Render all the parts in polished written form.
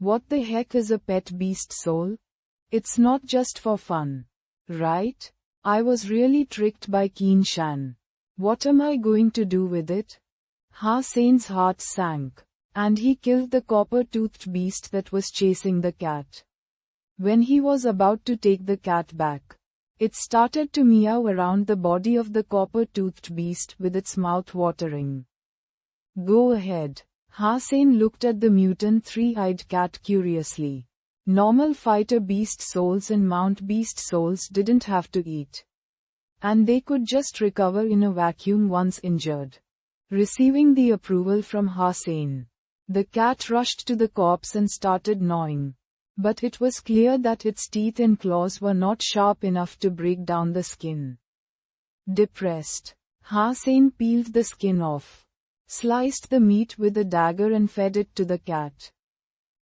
What the heck is a pet beast soul? It's not just for fun. Right? I was really tricked by Keen Shan. What am I going to do with it? Ha-Sein's heart sank. And he killed the copper-toothed beast that was chasing the cat. When he was about to take the cat back, it started to meow around the body of the copper-toothed beast with its mouth watering. Go ahead. Ha-Sein looked at the mutant three-eyed cat curiously. Normal fighter beast souls and mount beast souls didn't have to eat. And they could just recover in a vacuum once injured. Receiving the approval from Ha-Sein, the cat rushed to the corpse and started gnawing. But it was clear that its teeth and claws were not sharp enough to break down the skin. Depressed, Ha-Sein peeled the skin off, sliced the meat with a dagger and fed it to the cat.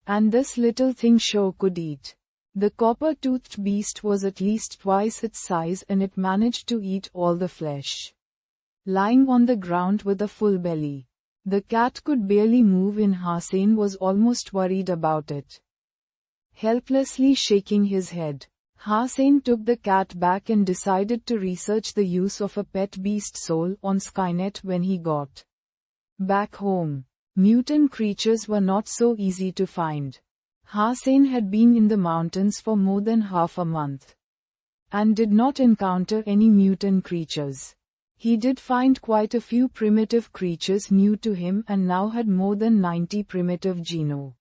And this little thing sure could eat. The copper-toothed beast was at least twice its size and it managed to eat all the flesh. Lying on the ground with a full belly, the cat could barely move and Ha-Sein was almost worried about it. Helplessly shaking his head, Ha-Sein took the cat back and decided to research the use of a pet beast soul on Skynet when he got back home. Mutant creatures were not so easy to find. Ha-Sein had been in the mountains for more than half a month and did not encounter any mutant creatures. He did find quite a few primitive creatures new to him and now had more than 90 primitive geno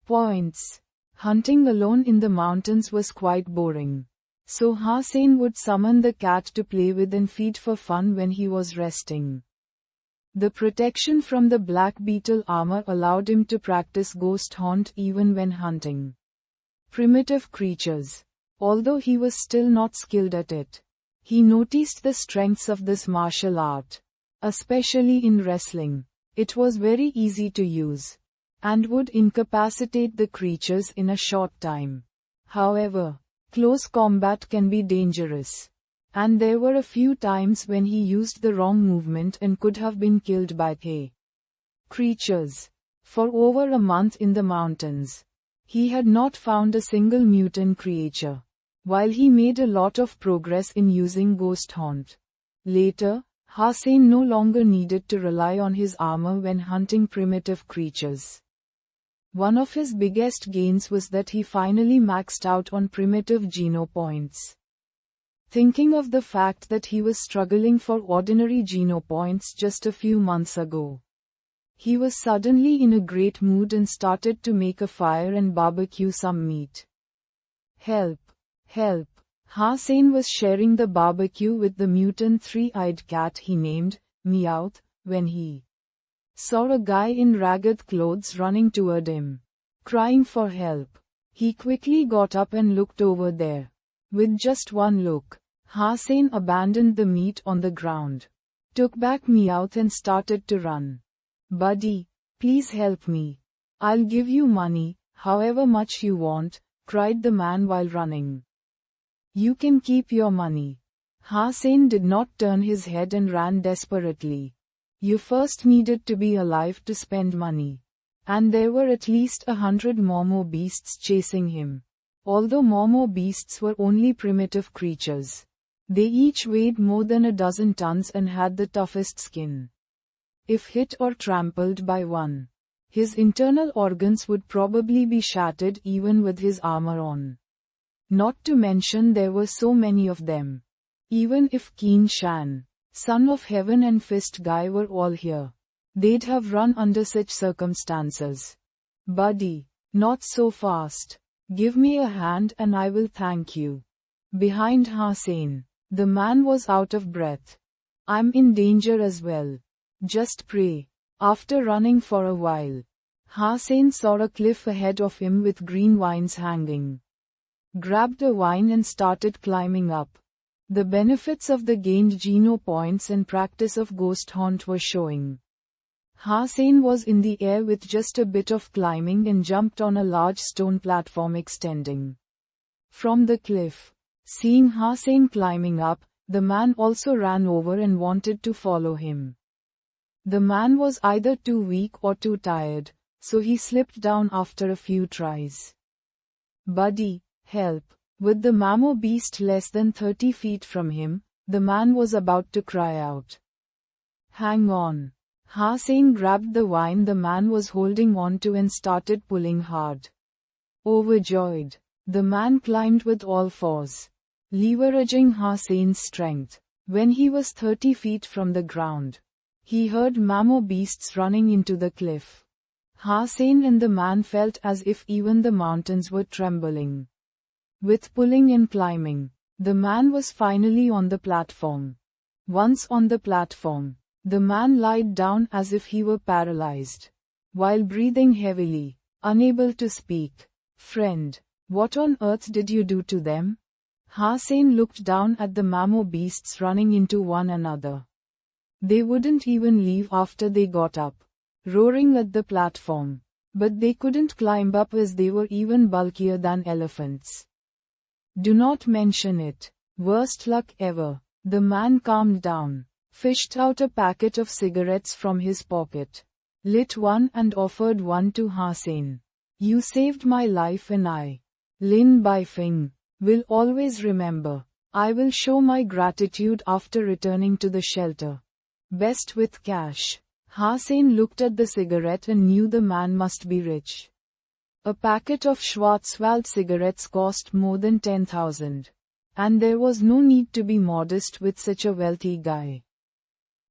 points. Hunting alone in the mountains was quite boring. So Ha-Sein would summon the cat to play with and feed for fun when he was resting. The protection from the black beetle armor allowed him to practice ghost hunt even when hunting primitive creatures. Although he was still not skilled at it, he noticed the strengths of this martial art. Especially in wrestling, it was very easy to use and would incapacitate the creatures in a short time. However, close combat can be dangerous. And there were a few times when he used the wrong movement and could have been killed by creatures. For over a month in the mountains, he had not found a single mutant creature. While he made a lot of progress in using ghost hunt. Later, Ha-Sein no longer needed to rely on his armor when hunting primitive creatures. One of his biggest gains was that he finally maxed out on primitive geno points. Thinking of the fact that he was struggling for ordinary geno points just a few months ago, he was suddenly in a great mood and started to make a fire and barbecue some meat. Help! Help! Ha-Sein was sharing the barbecue with the mutant three-eyed cat he named Meowth when he saw a guy in ragged clothes running toward him, crying for help. He quickly got up and looked over there. With just one look, Ha-Sein abandoned the meat on the ground, took back Meowth and started to run. Buddy, please help me. I'll give you money, however much you want, cried the man while running. You can keep your money. Ha-Sein did not turn his head and ran desperately. You first needed to be alive to spend money. And there were at least 100 Momo beasts chasing him. Although Momo beasts were only primitive creatures, they each weighed more than a dozen tons and had the toughest skin. If hit or trampled by one, his internal organs would probably be shattered even with his armor on. Not to mention there were so many of them. Even if Keen Shan, Son of Heaven and Fist Guy were all here, they'd have run under such circumstances. Buddy, not so fast. Give me a hand and I will thank you. Behind Ha-Sein, the man was out of breath. I'm in danger as well. Just pray. After running for a while, Ha-Sein saw a cliff ahead of him with green vines hanging. Grabbed a vine and started climbing up. The benefits of the gained geno points and practice of ghost hunt were showing. Ha-Sein was in the air with just a bit of climbing and jumped on a large stone platform extending from the cliff. Seeing Ha-Sein climbing up, the man also ran over and wanted to follow him. The man was either too weak or too tired, so he slipped down after a few tries. Buddy, help. With the mammo beast less than 30 feet from him, the man was about to cry out. Hang on. Hussein grabbed the vine the man was holding on to and started pulling hard. Overjoyed, the man climbed with all fours, leveraging Hussein's strength. When he was 30 feet from the ground, he heard mammo beasts running into the cliff. Hussein and the man felt as if even the mountains were trembling. With pulling and climbing, the man was finally on the platform. Once on the platform, the man lied down as if he were paralyzed, while breathing heavily, unable to speak. Friend, what on earth did you do to them? Hussein looked down at the mammo beasts running into one another. They wouldn't even leave after they got up, roaring at the platform. But they couldn't climb up as they were even bulkier than elephants. Do not mention it. Worst luck ever. The man calmed down, fished out a packet of cigarettes from his pocket, lit one and offered one to Hussein. You saved my life and I, Lin Baifeng, will always remember. I will show my gratitude after returning to the shelter. Best with cash. Hussein looked at the cigarette and knew the man must be rich. A packet of Schwarzwald cigarettes cost more than 10,000. And there was no need to be modest with such a wealthy guy.